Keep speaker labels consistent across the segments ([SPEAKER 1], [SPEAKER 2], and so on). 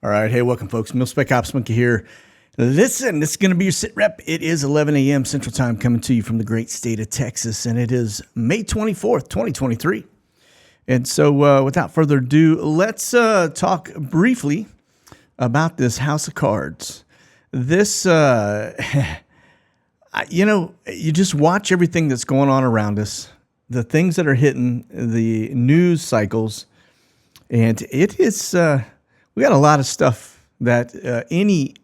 [SPEAKER 1] All right. Hey, welcome, folks. Mil-Spec Ops Monkey here. Listen, this is going to be your SITREP. It is 11 a.m. Central Time coming to you from the great state of Texas, and it is May 24th, 2023. And so without further ado, let's talk briefly about this house of cards. This, you just watch everything that's going on around us, the things that are hitting the news cycles, and it is... we got a lot of stuff that any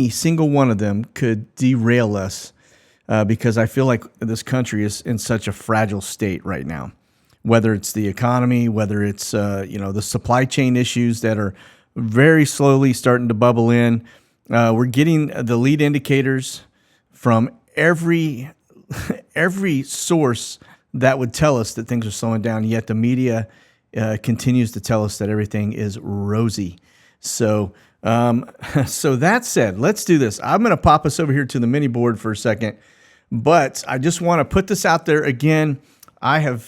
[SPEAKER 1] single one of them could derail us because I feel like this country is in such a fragile state right now. Whether it's the economy, whether it's the supply chain issues that are very slowly starting to bubble in. We're getting the lead indicators from every source that would tell us that things are slowing down. Yet the media continues to tell us that everything is rosy. So that said, let's do this. I'm going to pop us over here to the mini board for a second, but I just want to put this out there again. I have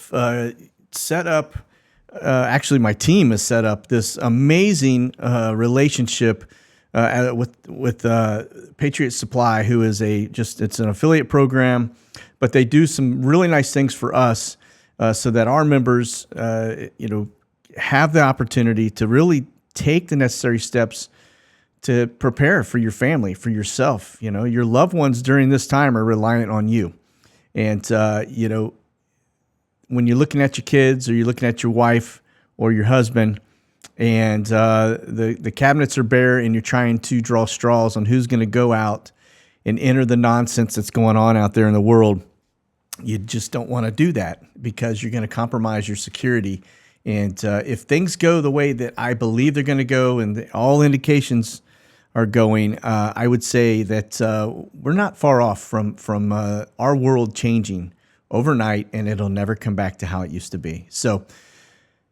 [SPEAKER 1] set up, actually my team has set up this amazing relationship with Patriot Supply, who is it's an affiliate program, but they do some really nice things for us so that our members, have the opportunity to really take the necessary steps to prepare for your family, for yourself. Your loved ones during this time are reliant on you. And, when you're looking at your kids or you're looking at your wife or your husband and the cabinets are bare and you're trying to draw straws on who's going to go out and enter the nonsense that's going on out there in the world, you just don't want to do that because you're going to compromise your security. And if things go the way that I believe they're going to go and all indications are going, I would say that we're not far off from our world changing overnight, and it'll never come back to how it used to be. So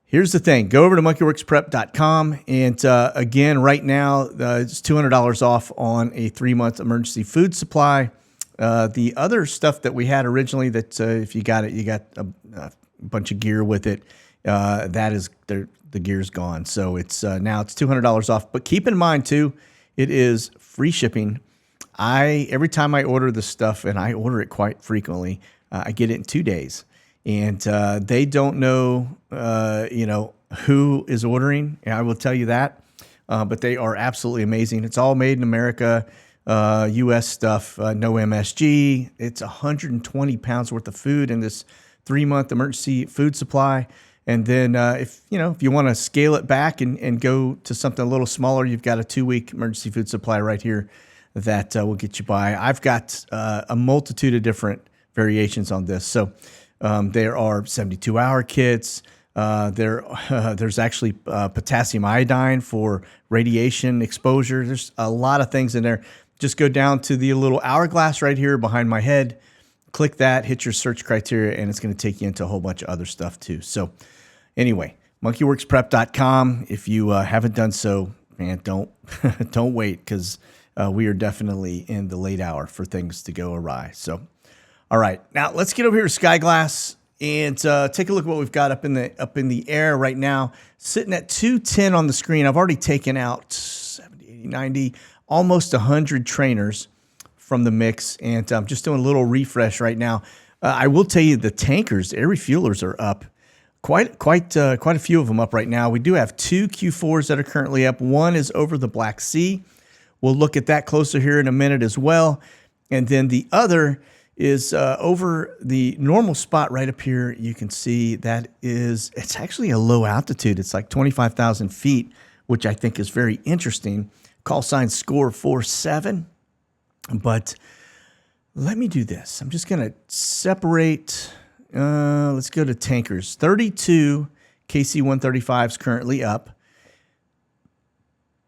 [SPEAKER 1] here's the thing. Go over to monkeyworksprep.com. And again, right now, it's $200 off on a 3-month emergency food supply. The other stuff that we had originally that if you got it, you got a bunch of gear with it. That is the gear's gone. So it's now it's $200 off. But keep in mind too, it is free shipping. Every time I order this stuff, and I order it quite frequently, I get it in 2 days. And they don't know, who is ordering. I will tell you that. But they are absolutely amazing. It's all made in America, U.S. stuff, no MSG. It's 120 pounds worth of food in this 3-month emergency food supply. And then if you want to scale it back and go to something a little smaller, you've got a 2-week emergency food supply right here that will get you by. I've got a multitude of different variations on this. So there are 72-hour kits. There's actually potassium iodine for radiation exposure. There's a lot of things in there. Just go down to the little hourglass right here behind my head. Click that, hit your search criteria, and it's going to take you into a whole bunch of other stuff too. So anyway, monkeyworksprep.com. If you haven't done so, man, don't wait because we are definitely in the late hour for things to go awry. So, all right, now let's get over here to Skyglass and take a look at what we've got up in the air right now. Sitting at 210 on the screen. I've already taken out 70, 80, 90, almost 100 trainers from the mix, and I'm just doing a little refresh right now. I will tell you the tankers, air refuelers are up. Quite a few of them up right now. We do have 2 Q4s that are currently up. One is over the Black Sea. We'll look at that closer here in a minute as well. And then the other is over the normal spot right up here. You can see that it's actually a low altitude. It's like 25,000 feet, which I think is very interesting. Call sign score 47. But let me do this. I'm just going to separate. Let's go to tankers. 32 KC-135s currently up.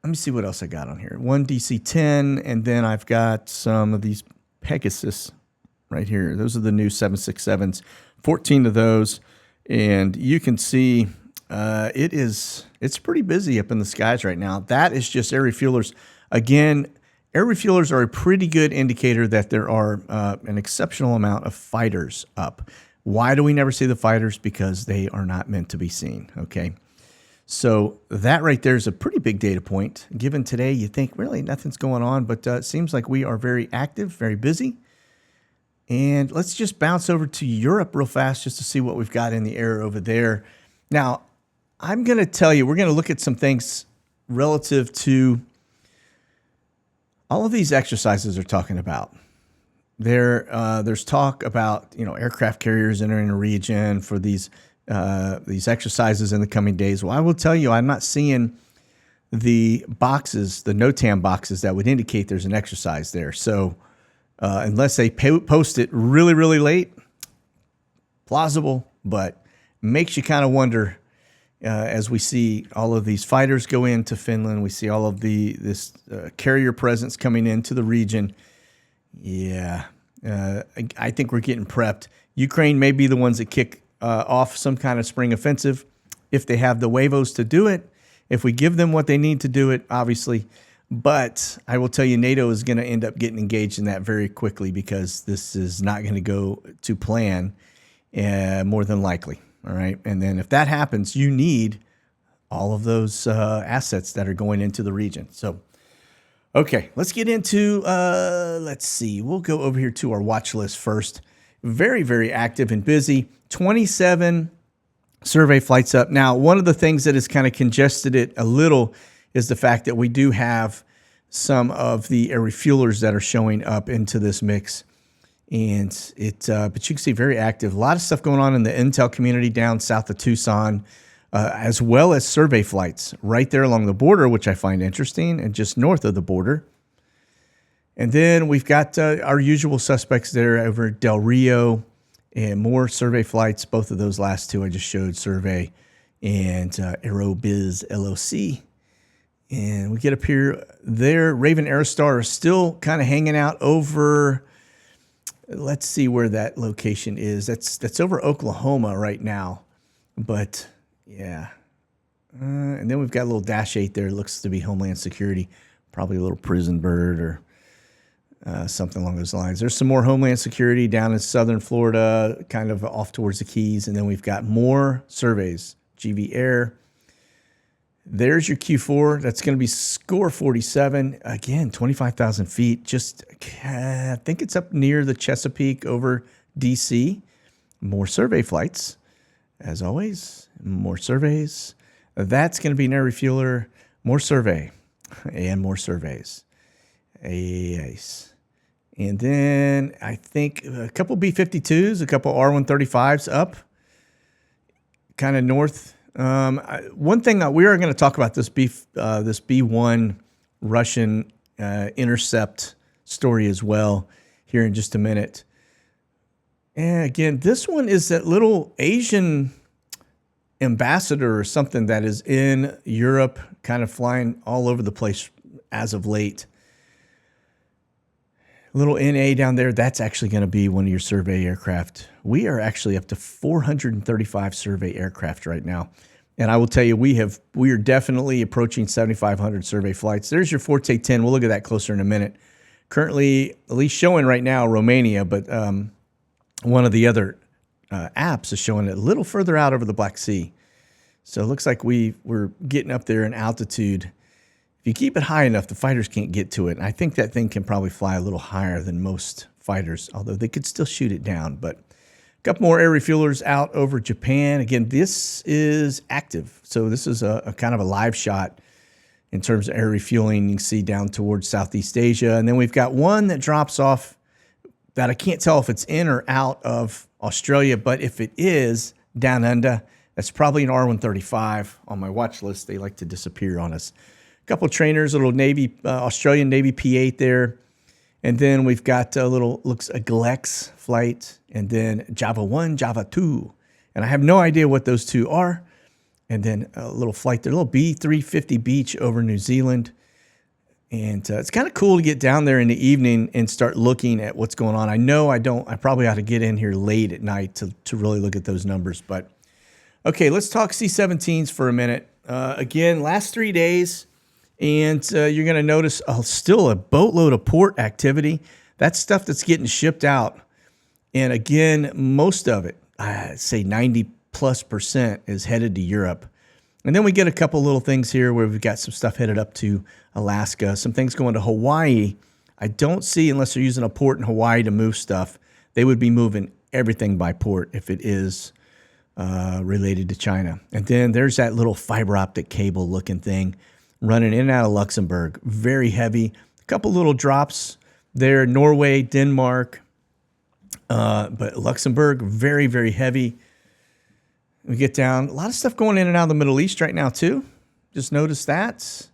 [SPEAKER 1] Let me see what else I got on here. 1 DC-10, and then I've got some of these Pegasus right here. Those are the new 767s. 14 of those, and you can see it's pretty busy up in the skies right now. That is just air refuelers. Again, air refuelers are a pretty good indicator that there are an exceptional amount of fighters up. Why do we never see the fighters? Because they are not meant to be seen, okay? So that right there is a pretty big data point. Given today, you think really nothing's going on, but it seems like we are very active, very busy. And let's just bounce over to Europe real fast just to see what we've got in the air over there. Now, I'm going to tell you, we're going to look at some things relative to all of these exercises they're talking about. There's talk about, aircraft carriers entering a region for these exercises in the coming days. Well, I will tell you, I'm not seeing the boxes, the NOTAM boxes that would indicate there's an exercise there. So unless they post it really, really late, plausible, but makes you kind of wonder as we see all of these fighters go into Finland. We see all of this carrier presence coming into the region. Yeah, I think we're getting prepped. Ukraine may be the ones that kick off some kind of spring offensive if they have the huevos to do it, if we give them what they need to do it, obviously. But I will tell you, NATO is going to end up getting engaged in that very quickly because this is not going to go to plan more than likely. All right. And then if that happens, you need all of those assets that are going into the region. So, okay, let's get into, let's see, we'll go over here to our watch list first. Very, very active and busy. 27 survey flights up. Now, one of the things that has kind of congested it a little is the fact that we do have some of the air refuelers that are showing up into this mix. And but you can see very active. A lot of stuff going on in the intel community down south of Tucson, as well as survey flights right there along the border, which I find interesting, and just north of the border. And then we've got our usual suspects there over Del Rio and more survey flights. Both of those last two I just showed, survey and Aerobiz LOC. And we get up here there. Raven Aerostar is still kind of hanging out over, let's see where that location is. That's over Oklahoma right now. But yeah. And then we've got a little Dash 8 there. It looks to be Homeland Security. Probably a little prison bird or something along those lines. There's some more Homeland Security down in southern Florida, kind of off towards the Keys. And then we've got more surveys. GV Air. There's your Q4. That's going to be score 47. Again, 25,000 feet. Just, I think it's up near the Chesapeake over DC. More survey flights. As always, more surveys. That's going to be an air refueler. More survey. And more surveys. Yes. And then I think a couple B-52s, a couple R-135s up. Kind of north. One thing we are going to talk about this B-1 Russian intercept story as well here in just a minute. And again, this one is that little Asian ambassador or something that is in Europe, kind of flying all over the place as of late. Little NA down there, that's actually going to be one of your survey aircraft. We are actually up to 435 survey aircraft right now. And I will tell you, we are definitely approaching 7,500 survey flights. There's your Forte 10. We'll look at that closer in a minute. Currently, at least showing right now, Romania, but one of the other apps is showing it a little further out over the Black Sea. So it looks like we're getting up there in altitude. If you keep it high enough, the fighters can't get to it. And I think that thing can probably fly a little higher than most fighters, although they could still shoot it down. But a couple more air refuelers out over Japan. Again, this is active. So this is a kind of a live shot in terms of air refueling. You can see down towards Southeast Asia. And then we've got one that drops off that I can't tell if it's in or out of Australia, but if it is down under, that's probably an R-135 on my watch list. They like to disappear on us. A couple of trainers, a little Navy, Australian Navy P-8 there. And then we've got a little, looks a Glex flight, and then Java 1, Java 2. And I have no idea what those two are. And then a little flight there, a little B350 Beach over New Zealand. And it's kind of cool to get down there in the evening and start looking at what's going on. I know I probably ought to get in here late at night to really look at those numbers. But okay, let's talk C-17s for a minute. Again, last 3 days. And you're going to notice still a boatload of port activity. That's stuff that's getting shipped out. And again, most of it, I'd say 90+% is headed to Europe. And then we get a couple little things here where we've got some stuff headed up to Alaska, some things going to Hawaii. I don't see, unless they're using a port in Hawaii to move stuff, they would be moving everything by port if it is related to China. And then there's that little fiber optic cable looking thing running in and out of Luxembourg. Very heavy. A couple little drops there, Norway, Denmark, but Luxembourg, very, very heavy. We get down, a lot of stuff going in and out of the Middle East right now too. Just notice that.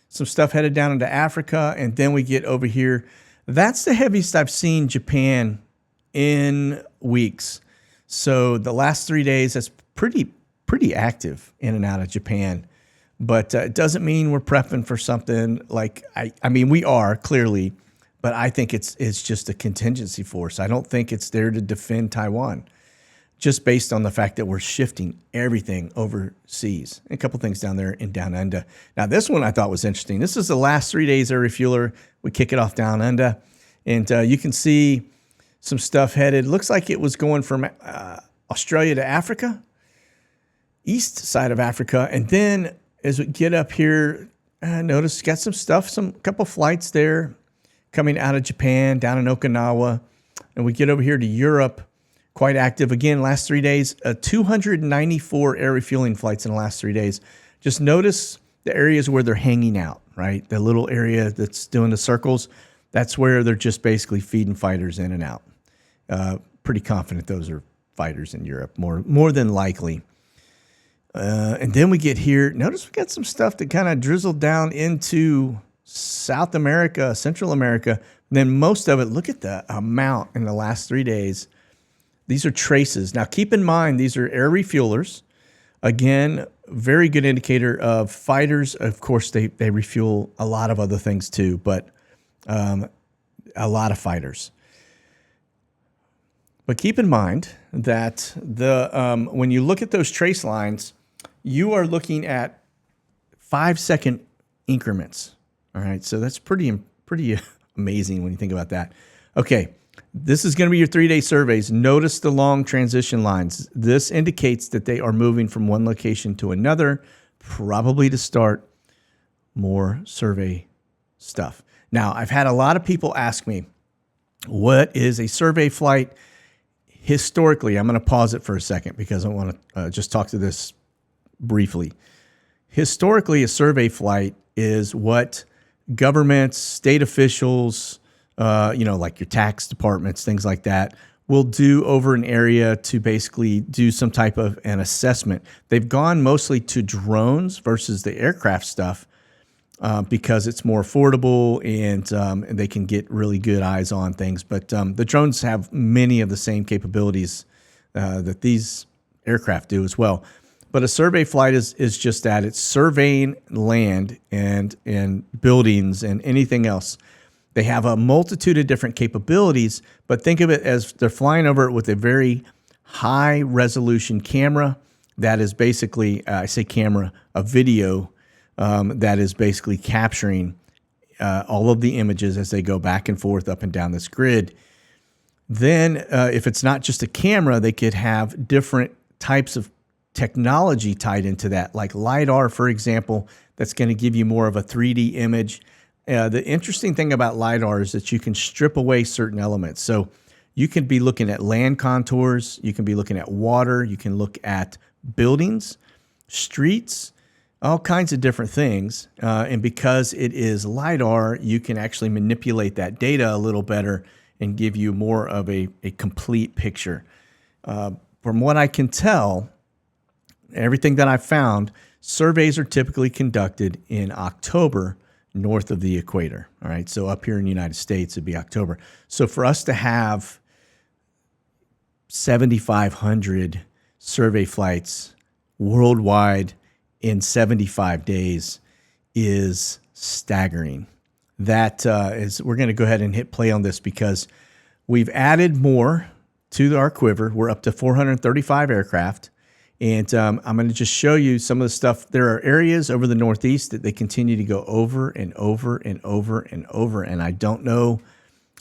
[SPEAKER 1] Some stuff headed down into Africa, and then we get over here. That's the heaviest I've seen Japan in weeks. So the last 3 days, that's pretty active in and out of Japan. But it doesn't mean we're prepping for something like, I mean, we are clearly, but I think it's just a contingency force. I don't think it's there to defend Taiwan, just based on the fact that we're shifting everything overseas. A couple things down there in Down Under. Now, this one I thought was interesting. This is the last 3 days of refueler. We kick it off Down Under, and you can see some stuff headed. Looks like it was going from Australia to Africa, east side of Africa, and then as we get up here, notice got some stuff, couple flights there coming out of Japan, down in Okinawa, and we get over here to Europe, quite active. Again, last 3 days, 294 air refueling flights in the last 3 days. Just notice the areas where they're hanging out, right? The little area that's doing the circles, that's where they're just basically feeding fighters in and out. Pretty confident those are fighters in Europe, more than likely. And then we get here. Notice we got some stuff that kind of drizzled down into South America, Central America. And then most of it, look at the amount in the last 3 days. These are traces. Now, keep in mind, these are air refuelers. Again, very good indicator of fighters. Of course, they refuel a lot of other things too, but a lot of fighters. But keep in mind that when you look at those trace lines, you are looking at 5-second increments. All right, so that's pretty amazing when you think about that. Okay, this is going to be your 3-day surveys. Notice the long transition lines. This indicates that they are moving from one location to another, probably to start more survey stuff. Now, I've had a lot of people ask me, what is a survey flight? Historically, I'm going to pause it for a second because I want to just talk to this briefly. Historically, a survey flight is what governments, state officials, like your tax departments, things like that, will do over an area to basically do some type of an assessment. They've gone mostly to drones versus the aircraft stuff because it's more affordable and they can get really good eyes on things. But the drones have many of the same capabilities that these aircraft do as well. But a survey flight is just that. It's surveying land and buildings and anything else. They have a multitude of different capabilities, but think of it as they're flying over it with a very high resolution camera that is basically, I say camera, a video that is basically capturing all of the images as they go back and forth up and down this grid. Then if it's not just a camera, they could have different types of technology tied into that, like LiDAR, for example, that's going to give you more of a 3D image. The interesting thing about LiDAR is that you can strip away certain elements. So you can be looking at land contours, you can be looking at water, you can look at buildings, streets, all kinds of different things. And because it is LiDAR, you can actually manipulate that data a little better and give you more of a complete picture. From what I can tell, everything that I've found, surveys are typically conducted in October north of the equator. All right, so up here in the United States, it'd be October. So for us to have 7,500 survey flights worldwide in 75 days is staggering. That we're going to go ahead and hit play on this because we've added more to our quiver. We're up to 435 aircraft. And I'm going to just show you some of the stuff. There are areas over the Northeast that they continue to go over and over and over and over. And I don't know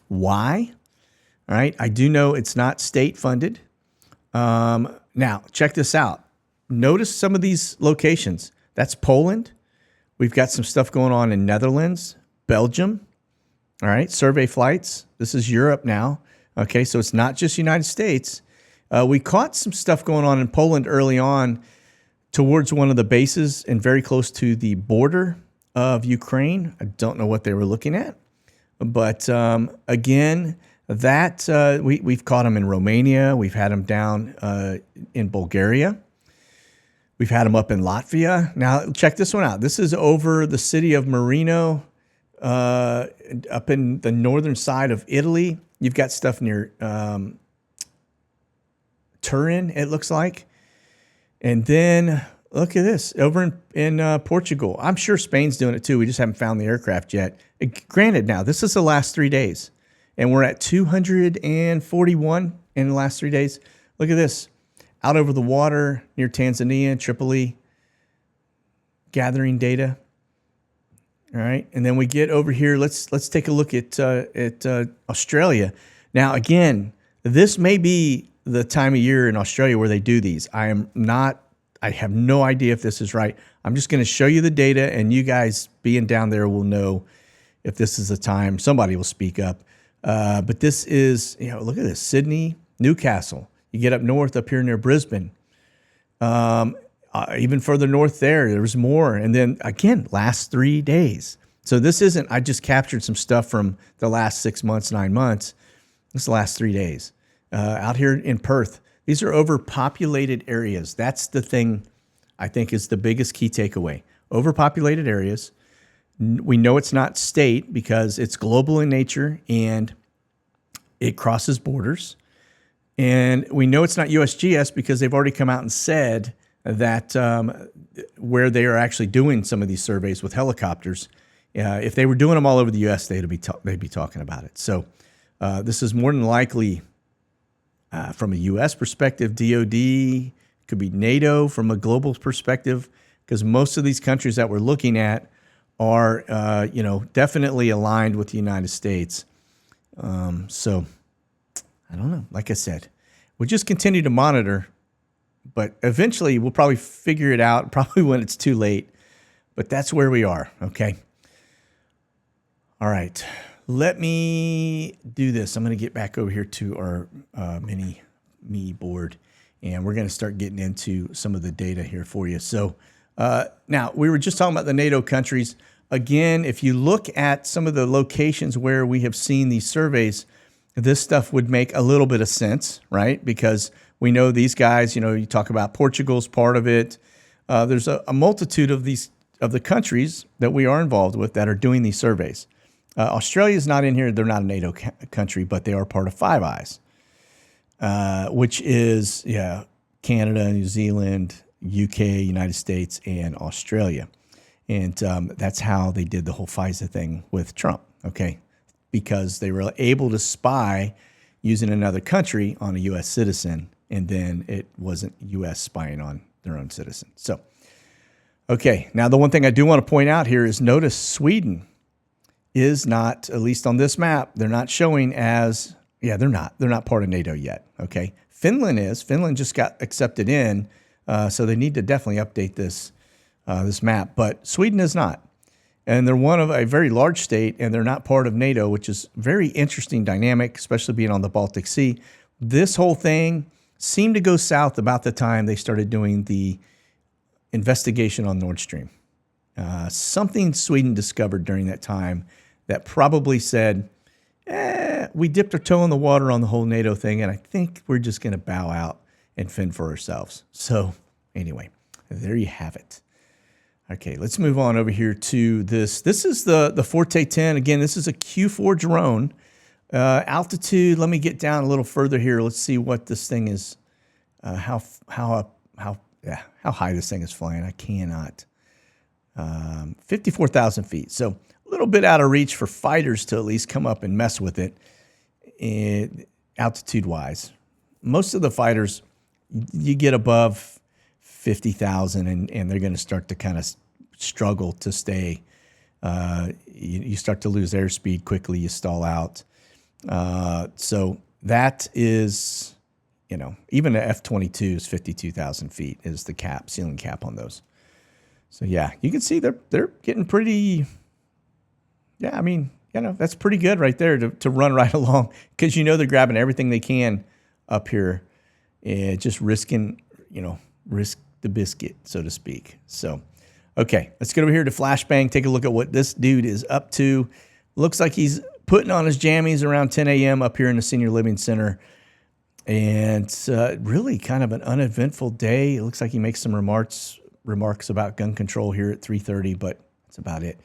[SPEAKER 1] why. All right. I do know it's not state funded. Now, check this out. Notice some of these locations. That's Poland. We've got some stuff going on in Netherlands, Belgium. All right, survey flights. This is Europe now. Okay, so it's not just United States. We caught some stuff going on in Poland early on towards one of the bases and very close to the border of Ukraine. I don't know what they were looking at. But again, that we've caught them in Romania. We've had them down in Bulgaria. We've had them up in Latvia. Now, check this one out. This is over the city of Marino, up in the northern side of Italy. You've got stuff near Turin, it looks like. And then look at this over in Portugal. I'm sure Spain's doing it too. We just haven't found the aircraft yet. Granted, now, this is the last 3 days, and we're at 241 in the last 3 days. Look at this. Out over the water near Tanzania, Tripoli, gathering data. All right, and then we get over here. Let's take a look at Australia. Now, again, this may be the time of year in Australia where they do these. I have no idea if this is right. I'm just going to show you the data, and you guys being down there will know if this is the time. Somebody will speak up. But this is, look at this, Sydney, Newcastle. You get up north, up here near Brisbane. Even further north there was more. And then, again, last 3 days. So this isn't, I just captured some stuff from the last 6 months, 9 months. This is the last 3 days. Out here in Perth, these are overpopulated areas. That's the thing I think is the biggest key takeaway. Overpopulated areas. We know it's not state because it's global in nature and it crosses borders. And we know it's not USGS because they've already come out and said that where they are actually doing some of these surveys with helicopters, if they were doing them all over the U.S., they'd be talking about it. So this is more than likely from a U.S. perspective, DOD, could be NATO from a global perspective, because most of these countries that we're looking at are, definitely aligned with the United States. So I don't know. Like I said, we'll just continue to monitor, but eventually we'll probably figure it out, probably when it's too late. But that's where we are, okay? All right. Let me do this. I'm going to get back over here to our mini me board, and we're going to start getting into some of the data here for you. So now, we were just talking about the NATO countries. Again, if you look at some of the locations where we have seen these surveys, this stuff would make a little bit of sense, right? Because we know these guys, you talk about Portugal's part of it. There's a multitude of the countries that we are involved with that are doing these surveys. Australia is not in here. They're not a NATO country, but they are part of Five Eyes, which is, Canada, New Zealand, UK, United States, and Australia. And that's how they did the whole FISA thing with Trump, okay? Because they were able to spy using another country on a U.S. citizen, and then it wasn't U.S. spying on their own citizen. So, okay, now the one thing I do want to point out here is notice Sweden is not, at least on this map, they're not showing as, they're not part of NATO yet, okay? Finland is. Finland just got accepted in, so they need to definitely update this map, but Sweden is not. And they're one of a very large state, and they're not part of NATO, which is very interesting dynamic, especially being on the Baltic Sea. This whole thing seemed to go south about the time they started doing the investigation on Nord Stream. Something Sweden discovered during that time that probably said, we dipped our toe in the water on the whole NATO thing, and I think we're just going to bow out and fend for ourselves. So anyway, there you have it. Okay, let's move on over here to this. This is the Forte 10. Again, this is a Q4 drone. Altitude, let me get down a little further here. Let's see what this thing is, how high this thing is flying. I cannot. 54,000 feet. So a little bit out of reach for fighters to at least come up and mess with it, altitude-wise. Most of the fighters, you get above 50,000 and they're going to start to kind of struggle to stay. You start to lose airspeed quickly. You stall out. So that is, even the F-22 is 52,000 feet is the cap, ceiling cap on those. So yeah, you can see they're getting pretty. Yeah, I mean, that's pretty good right there to run right along, because they're grabbing everything they can up here and just risking, risk the biscuit, so to speak. So, okay, let's get over here to Flashbang. Take a look at what this dude is up to. Looks like he's putting on his jammies around 10 a.m. up here in the Senior Living Center. And really kind of an uneventful day. It looks like he makes some remarks about gun control here at 3:30, but that's about it.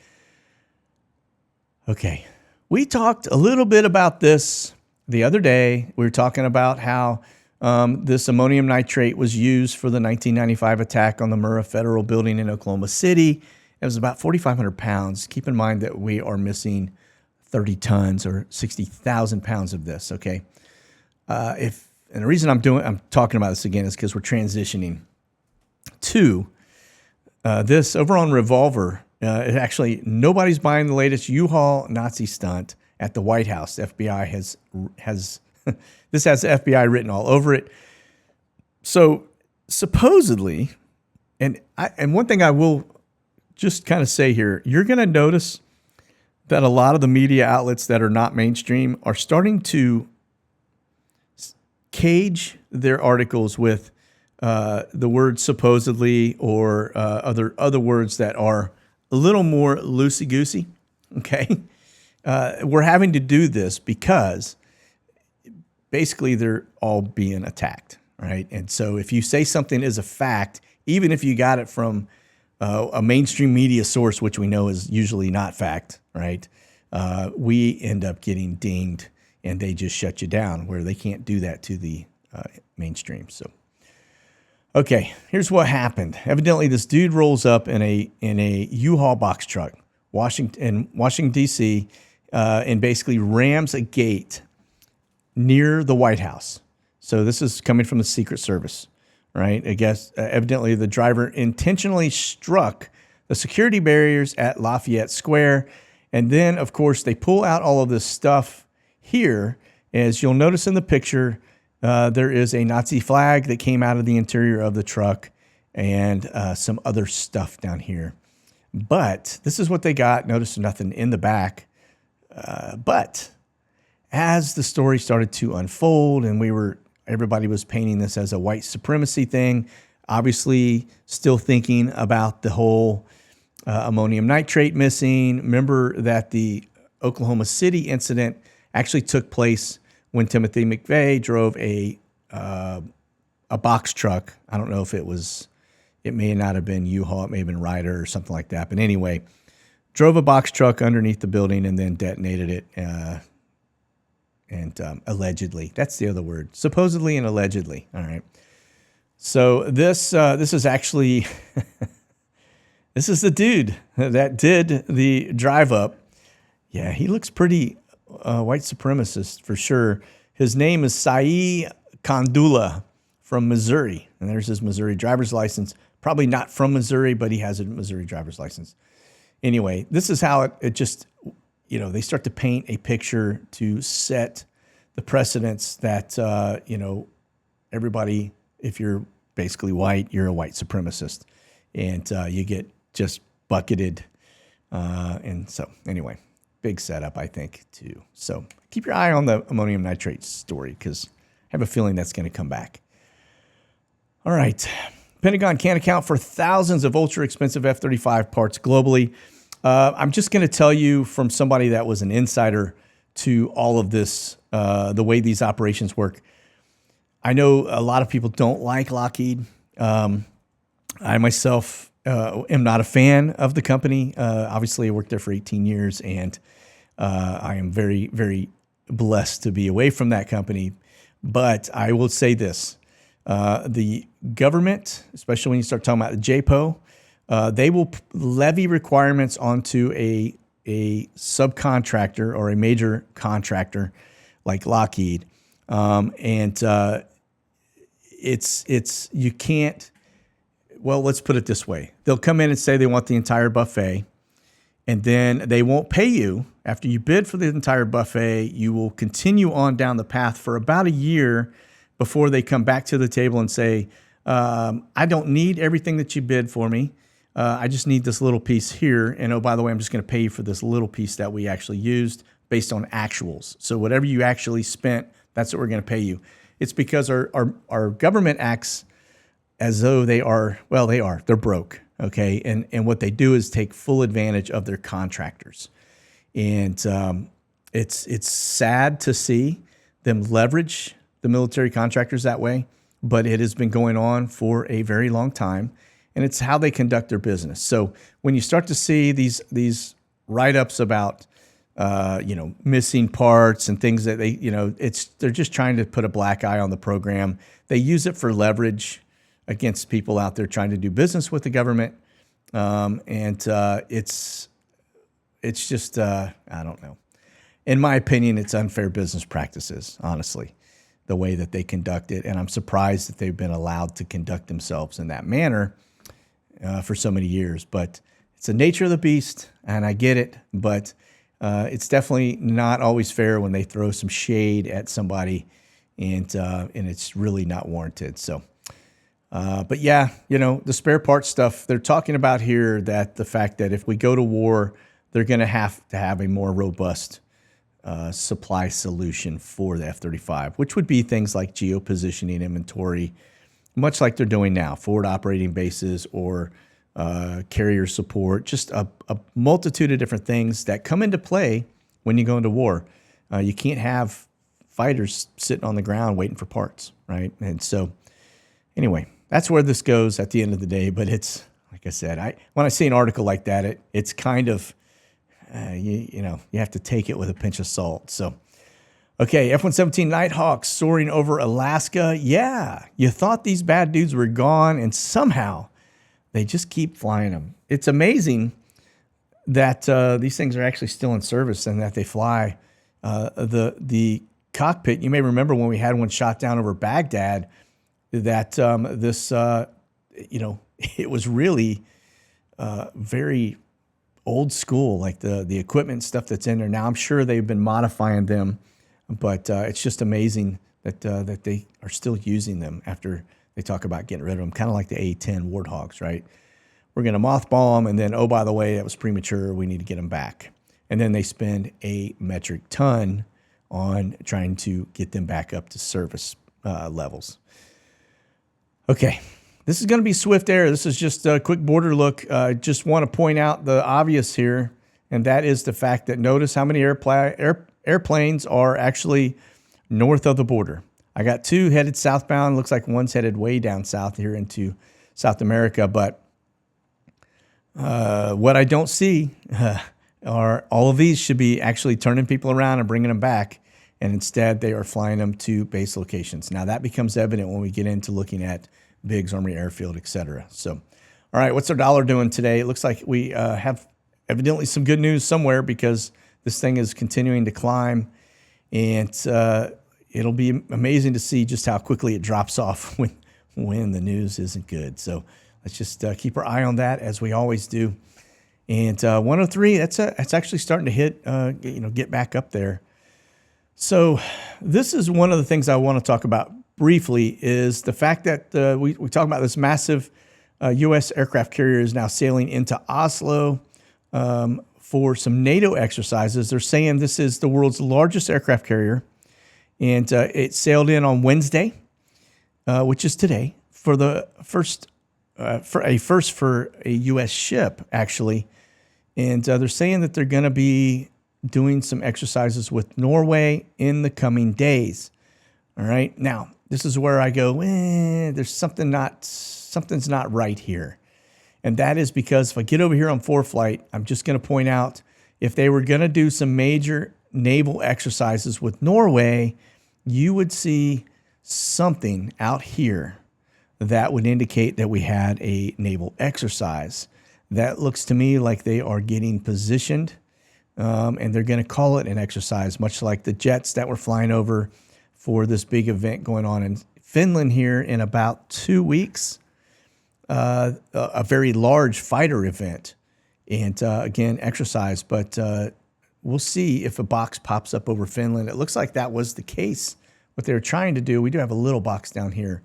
[SPEAKER 1] Okay, we talked a little bit about this the other day. We were talking about how this ammonium nitrate was used for the 1995 attack on the Murrah Federal Building in Oklahoma City. It was about 4,500 pounds. Keep in mind that we are missing 30 tons or 60,000 pounds of this, okay? And the reason I'm talking about this again is because we're transitioning to this over on Revolver. Actually, nobody's buying the latest U-Haul Nazi stunt at the White House. The FBI has this has the FBI written all over it. So supposedly, and one thing I will just kind of say here, you're going to notice that a lot of the media outlets that are not mainstream are starting to cage their articles with the word supposedly or other words that are a little more loosey-goosey, okay? We're having to do this because basically they're all being attacked, right? And so if you say something is a fact, even if you got it from a mainstream media source, which we know is usually not fact, right? We end up getting dinged and they just shut you down, where they can't do that to the mainstream. So, okay, here's what happened. Evidently, this dude rolls up in a U-Haul box truck, Washington D.C., and basically rams a gate near the White House. So this is coming from the Secret Service, right? I guess evidently the driver intentionally struck the security barriers at Lafayette Square, and then of course they pull out all of this stuff. Here, as you'll notice in the picture, there is a Nazi flag that came out of the interior of the truck and some other stuff down here. But this is what they got. Notice nothing in the back. But as the story started to unfold and everybody was painting this as a white supremacy thing, obviously still thinking about the whole ammonium nitrate missing. Remember that the Oklahoma City incident actually took place when Timothy McVeigh drove a box truck. I don't know if it may not have been U-Haul, it may have been Ryder or something like that. But anyway, drove a box truck underneath the building and then detonated it. And allegedly, that's the other word, supposedly and allegedly. All right. So this is actually, this is the dude that did the drive up. Yeah, he looks pretty white supremacist for sure. His name is Sai Kandula from Missouri. And there's his Missouri driver's license. Probably not from Missouri, but he has a Missouri driver's license. Anyway, this is how it just, they start to paint a picture to set the precedents that, everybody, if you're basically white, you're a white supremacist. And you get just bucketed. And so anyway, big setup, I think, too. So keep your eye on the ammonium nitrate story because I have a feeling that's going to come back. All right. Pentagon can't account for thousands of ultra-expensive F-35 parts globally. I'm just going to tell you from somebody that was an insider to all of this, the way these operations work. I know a lot of people don't like Lockheed. I myself am not a fan of the company. Obviously, I worked there for 18 years, and I am very, very blessed to be away from that company. But I will say this. The government, especially when you start talking about the JPO, they will levy requirements onto a subcontractor or a major contractor like Lockheed. It's you can't, well, let's put it this way. They'll come in and say they want the entire buffet, and then they won't pay you. After you bid for the entire buffet, you will continue on down the path for about a year before they come back to the table and say, I don't need everything that you bid for me. I just need this little piece here. And oh, by the way, I'm just going to pay you for this little piece that we actually used based on actuals. So whatever you actually spent, that's what we're going to pay you. It's because our government acts as though they are, well, they're broke. Okay. And what they do is take full advantage of their contractors. And it's sad to see them leverage the military contractors that way, but it has been going on for a very long time, and it's how they conduct their business. So when you start to see these write-ups about missing parts and things that they're just trying to put a black eye on the program. They use it for leverage against people out there trying to do business with the government, it's just I don't know. In my opinion, it's unfair business practices, honestly, the way that they conduct it. And I'm surprised that they've been allowed to conduct themselves in that manner for so many years. But it's the nature of the beast, and I get it. But it's definitely not always fair when they throw some shade at somebody, and it's really not warranted. So, but yeah, the spare parts stuff, they're talking about here that the fact that if we go to war, they're going to have a more robust supply solution for the F-35, which would be things like geopositioning inventory, much like they're doing now, forward operating bases or carrier support, just a multitude of different things that come into play when you go into war. You can't have fighters sitting on the ground waiting for parts, right? And so anyway, that's where this goes at the end of the day. But it's, like I said, when I see an article like that, it's kind of, you have to take it with a pinch of salt. So, okay, F-117 Nighthawk soaring over Alaska. Yeah, you thought these bad dudes were gone, and somehow they just keep flying them. It's amazing that these things are actually still in service and that they fly. The cockpit, you may remember when we had one shot down over Baghdad, that it was really very old school, like the equipment stuff that's in there. Now I'm sure they've been modifying them, but it's just amazing that they are still using them after they talk about getting rid of them, kind of like the A-10 Warthogs, right? We're going to mothball them, and then, oh, by the way, that was premature. We need to get them back. And then they spend a metric ton on trying to get them back up to service levels. Okay, this is going to be Swift Air. This is just a quick border look. Just want to point out the obvious here, and that is the fact that notice how many airplanes are actually north of the border. I got two headed southbound. Looks like one's headed way down south here into South America. But what I don't see are all of these should be actually turning people around and bringing them back. And instead, they are flying them to base locations. Now, that becomes evident when we get into looking at Biggs Armory Airfield, etc. So, all right, what's our dollar doing today? It looks like we have evidently some good news somewhere because this thing is continuing to climb. And it'll be amazing to see just how quickly it drops off when the news isn't good. So let's just keep our eye on that as we always do. And 103, that's actually starting to hit, get back up there. So this is one of the things I want to talk about briefly is the fact that we talk about this massive U.S. aircraft carrier is now sailing into Oslo for some NATO exercises. They're saying this is the world's largest aircraft carrier. And it sailed in on Wednesday, which is today, for the first for a U.S. ship, actually. And they're saying that they're going to be doing some exercises with Norway in the coming days. All right. Now, this is where I go, there's something's not right here. And that is because if I get over here on ForeFlight, I'm just going to point out if they were going to do some major naval exercises with Norway, you would see something out here that would indicate that we had a naval exercise. That looks to me like they are getting positioned, and they're going to call it an exercise, much like the jets that were flying over for this big event going on in Finland here in about 2 weeks, a very large fighter event, and again, exercise, but we'll see if a box pops up over Finland. It looks like that was the case, what they were trying to do. We do have a little box down here.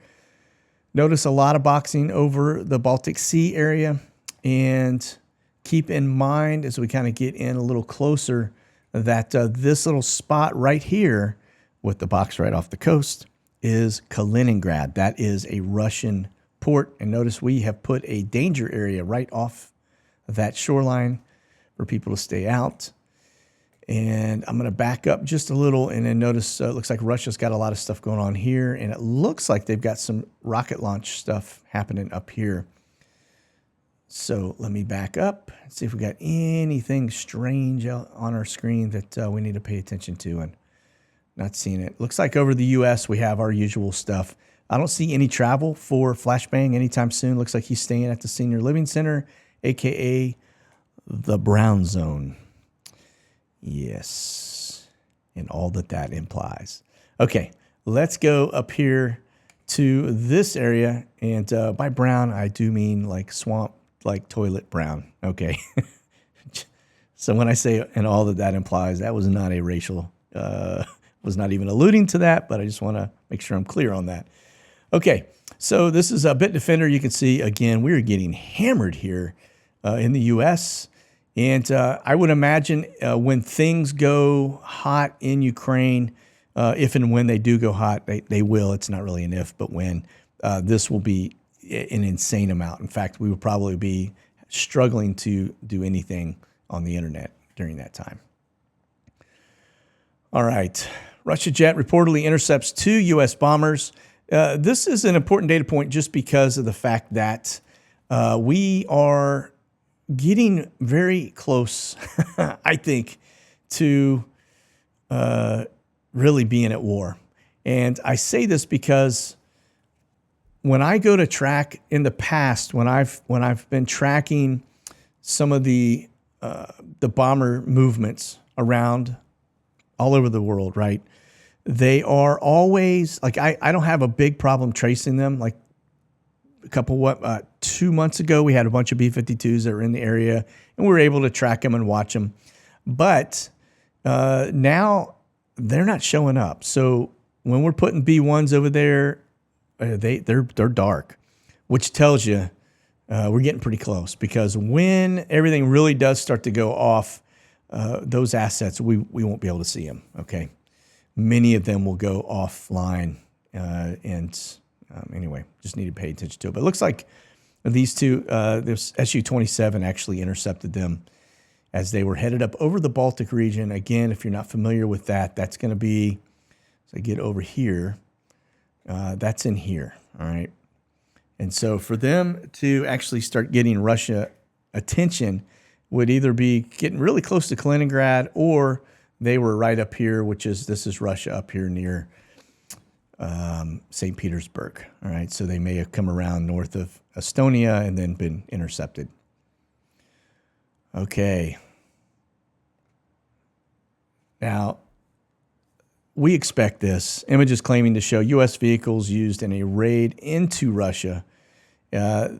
[SPEAKER 1] Notice a lot of boxing over the Baltic Sea area. And keep in mind, as we kind of get in a little closer, that this little spot right here with the box right off the coast is Kaliningrad. That is a Russian port. And notice we have put a danger area right off that shoreline for people to stay out. And I'm going to back up just a little, and then notice it looks like Russia's got a lot of stuff going on here, and it looks like they've got some rocket launch stuff happening up here. So let me back up and see if we got anything strange out on our screen that we need to pay attention to, and not seeing it. Looks like over the U.S. we have our usual stuff. I don't see any travel for Flashbang anytime soon. Looks like he's staying at the Senior Living Center, a.k.a. the Brown Zone. Yes, and all that that implies. Okay, let's go up here to this area, and by brown, I do mean like swamp, like toilet brown. Okay, so when I say and all that that implies, that was not a racial, was not even alluding to that, but I just want to make sure I'm clear on that. Okay, so this is a Bitdefender. You can see, again, we're getting hammered here in the U.S., and I would imagine when things go hot in Ukraine, if and when they do go hot, they will. It's not really an if, but when. This will be an insane amount. In fact, we would probably be struggling to do anything on the internet during that time. All right. Russia jet reportedly intercepts 2 U.S. bombers. This is an important data point just because of the fact that we are getting very close, I think, to really being at war. And I say this because when I go to track in the past, when I've been tracking some of the bomber movements around all over the world, right? They are always like I don't have a big problem tracing them. Like a couple 2 months ago, we had a bunch of B-52s that were in the area, and we were able to track them and watch them. But now they're not showing up. So when we're putting B-1s over there, they're dark, which tells you we're getting pretty close. Because when everything really does start to go off, those assets, we won't be able to see them. Okay, many of them will go offline, anyway, just need to pay attention to it. But it looks like these two, this Su-27 actually intercepted them as they were headed up over the Baltic region. Again, if you're not familiar with that, that's going to be, as I get over here, that's in here, all right? And so for them to actually start getting Russia attention would either be getting really close to Kaliningrad, or they were right up here, this is Russia up here near St. Petersburg. All right, so they may have come around north of Estonia and then been intercepted. Okay. Now, we expect this. Images claiming to show U.S. vehicles used in a raid into Russia. The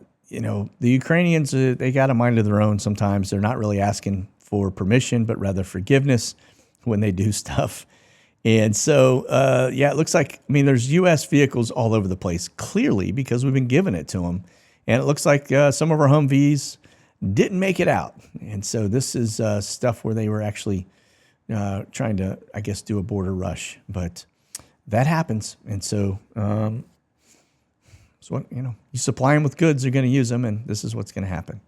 [SPEAKER 1] Ukrainians, they got a mind of their own sometimes. They're not really asking for permission, but rather forgiveness when they do stuff. And so, it looks like, there's U.S. vehicles all over the place, clearly, because we've been giving it to them. And it looks like some of our Humvees didn't make it out. And so this is stuff where they were actually trying to, I guess, do a border rush. But that happens. And so, you supply them with goods, they're going to use them, and this is what's going to happen.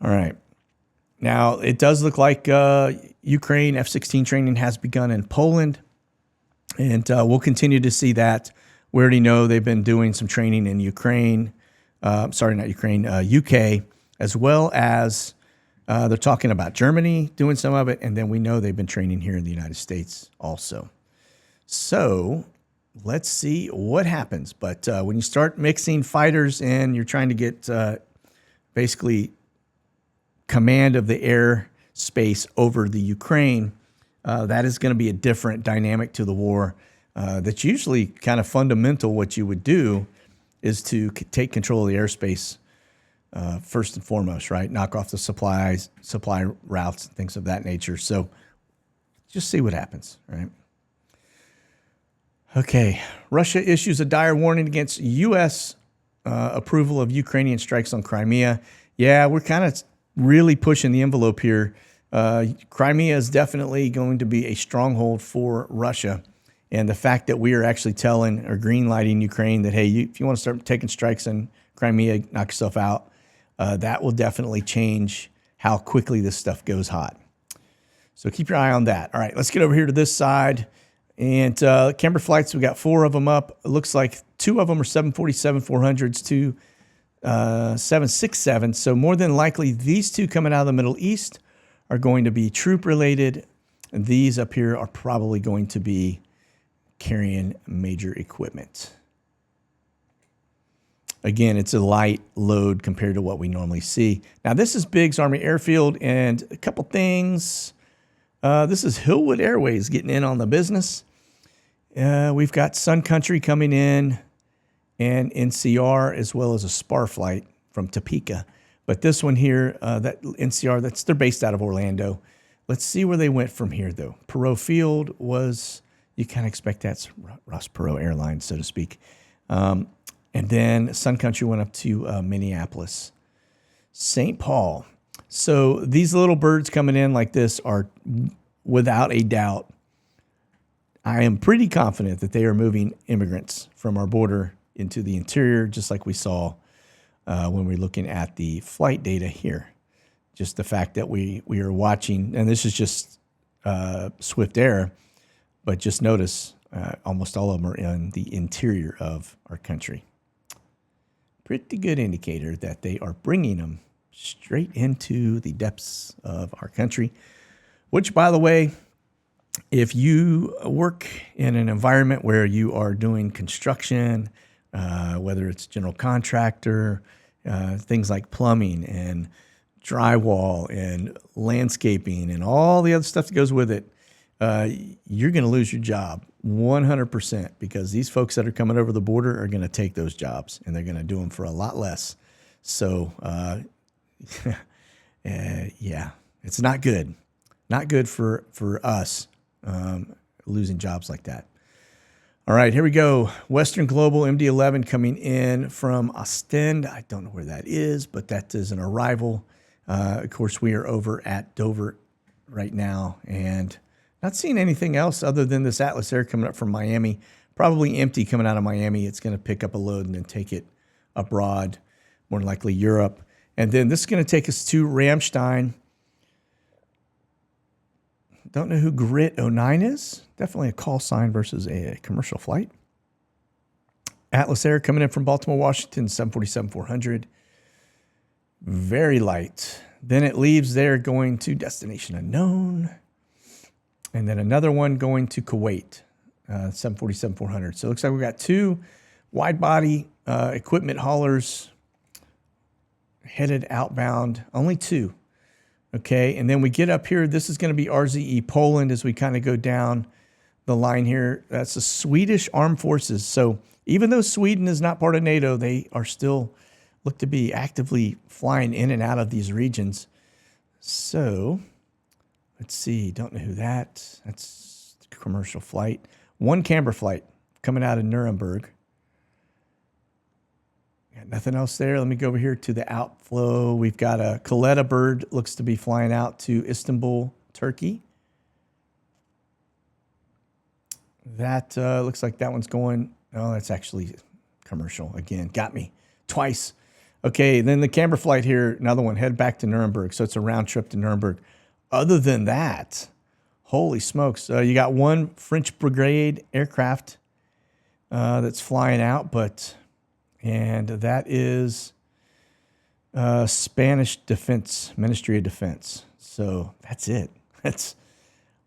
[SPEAKER 1] All right. Now, it does look like Ukraine F16 training has begun in Poland, and we'll continue to see that. We already know they've been doing some training in Ukraine, UK, as well as they're talking about Germany doing some of it, and then we know they've been training here in the United States also. So let's see what happens. But when you start mixing fighters and you're trying to get basically command of the air space over the Ukraine, that is going to be a different dynamic to the war. That's usually kind of fundamental. What you would do is to take control of the airspace first and foremost, right? Knock off the supply routes, and things of that nature. So just see what happens, right? Okay, Russia issues a dire warning against U.S. Approval of Ukrainian strikes on Crimea. Yeah, we're kind of really pushing the envelope here. Crimea is definitely going to be a stronghold for Russia. And the fact that we are actually telling or green lighting Ukraine that, hey, if you want to start taking strikes in Crimea, knock yourself out, that will definitely change how quickly this stuff goes hot. So keep your eye on that. All right, let's get over here to this side. And camber flights, we got 4 of them up. It looks like 2 of them are 747-400s, 2 767. So more than likely, these 2 coming out of the Middle East are going to be troop related. And these up here are probably going to be carrying major equipment. Again, it's a light load compared to what we normally see. Now, this is Biggs Army Airfield, and a couple things. This is Hillwood Airways getting in on the business. We've got Sun Country coming in and NCR, as well as a Spar flight from Topeka. But this one here, that NCR, they're based out of Orlando. Let's see where they went from here, though. Perot Field was, you kind of expect that's Ross Perot Airlines, so to speak. And then Sun Country went up to Minneapolis. St. Paul. So these little birds coming in like this are, without a doubt, I am pretty confident that they are moving immigrants from our border into the interior, just like we saw when we're looking at the flight data here. Just the fact that we are watching, and this is just Swift Air, but just notice almost all of them are in the interior of our country. Pretty good indicator that they are bringing them straight into the depths of our country, which, by the way, if you work in an environment where you are doing construction, whether it's general contractor, things like plumbing and drywall and landscaping and all the other stuff that goes with it, you're going to lose your job 100% because these folks that are coming over the border are going to take those jobs and they're going to do them for a lot less. So, yeah, it's not good. Not good for us losing jobs like that. All right, here we go. Western Global MD-11 coming in from Ostend. I don't know where that is, but that is an arrival. Of course, we are over at Dover right now and not seeing anything else other than this Atlas Air coming up from Miami. Probably empty coming out of Miami. It's going to pick up a load and then take it abroad, more than likely Europe. And then this is going to take us to Ramstein. Don't know who Grit 09 is. Definitely a call sign versus a commercial flight. Atlas Air coming in from Baltimore, Washington, 747-400. Very light. Then it leaves there going to destination unknown. And then another one going to Kuwait, 747-400. So it looks like we've got 2 wide-body equipment haulers headed outbound. Only 2. Okay, and then we get up here. This is going to be RZE Poland as we kind of go down the line here. That's the Swedish Armed Forces. So even though Sweden is not part of NATO, they are still look to be actively flying in and out of these regions. So let's see. Don't know who that's a commercial flight. 1 camber flight coming out of Nuremberg. Got nothing else there. Let me go over here to the outflow. We've got a Kaleta bird, looks to be flying out to Istanbul, Turkey. That looks like that one's going. Oh, that's actually commercial again. Got me twice. Okay, then the camber flight here, another one, head back to Nuremberg. So it's a round trip to Nuremberg. Other than that, holy smokes. You got 1 French Brigade aircraft that's flying out, and that is Spanish Defense, Ministry of Defense. So that's it. That's,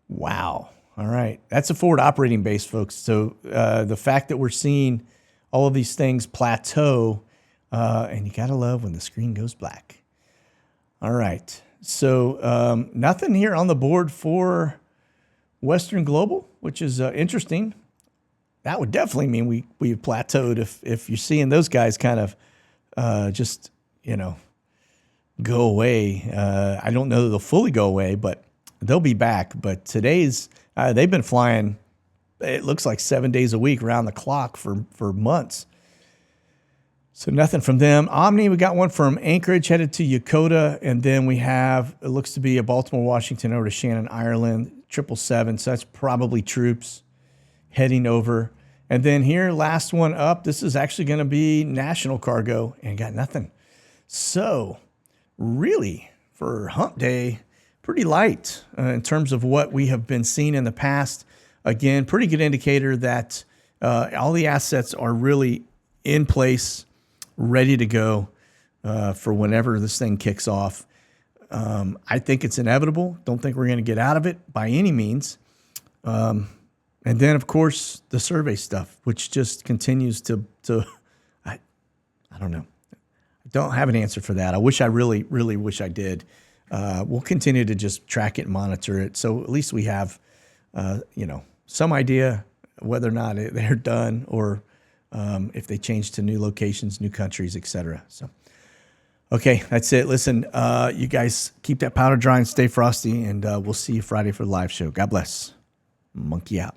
[SPEAKER 1] wow. All right. That's a forward operating base, folks. So the fact that we're seeing all of these things plateau, and you got to love when the screen goes black. All right. So nothing here on the board for Western Global, which is interesting. That would definitely mean we plateaued if you're seeing those guys kind of just, go away. I don't know that they'll fully go away, but they'll be back. But today's, they've been flying, it looks like 7 days a week around the clock for months. So nothing from them. Omni, we got one from Anchorage headed to Yokota. And then we have, it looks to be a Baltimore, Washington over to Shannon, Ireland, 777. So that's probably troops heading over. And then here, last one up, this is actually going to be national cargo and got nothing. So really, for hump day, pretty light in terms of what we have been seeing in the past. Again, pretty good indicator that all the assets are really in place, ready to go for whenever this thing kicks off. I think it's inevitable. Don't think we're going to get out of it by any means. And then, of course, the survey stuff, which just continues to I don't know. I don't have an answer for that. I wish I really wish I did. We'll continue to just track it and monitor it. So at least we have, some idea whether or not they're done or if they change to new locations, new countries, etc. So, okay, that's it. Listen, you guys keep that powder dry and stay frosty, and we'll see you Friday for the live show. God bless. Monkey out.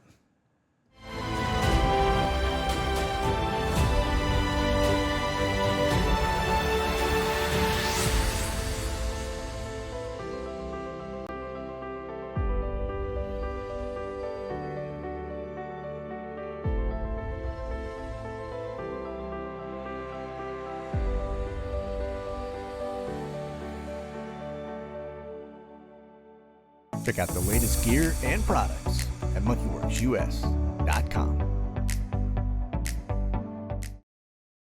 [SPEAKER 1] Check out the latest gear and products at monkeyworxus.com.